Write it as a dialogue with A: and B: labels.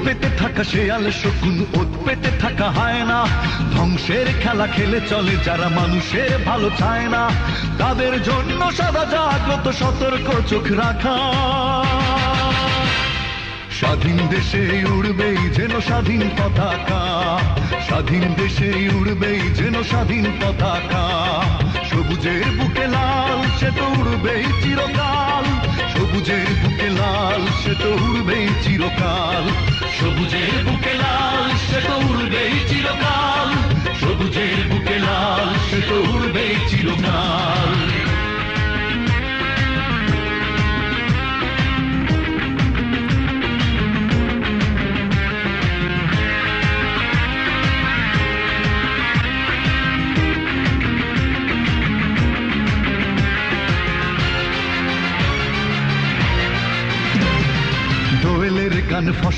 A: পেতে থাকা শেয়াল শকুন, ওত পেতে থাকা হায়না, ধ্বংসের খেলা খেলে চলে যারা মানুষের ভালো চায় না, তাদের জন্য সদা জাগ্রত সতর্ক চোখ রাখা। স্বাধীন দেশে উড়বেই যেন স্বাধীন পতাকা, স্বাধীন দেশে উড়বেই যেন স্বাধীন পতাকা। সবুজের বুকে লাল সে তো উড়বেই চিরকাল, সবুজের বুকে লাল সে তো উড়বেই চিরকাল, সবুজের বুকে লাল সে তো উড়বেই চিরকাল, সবুজের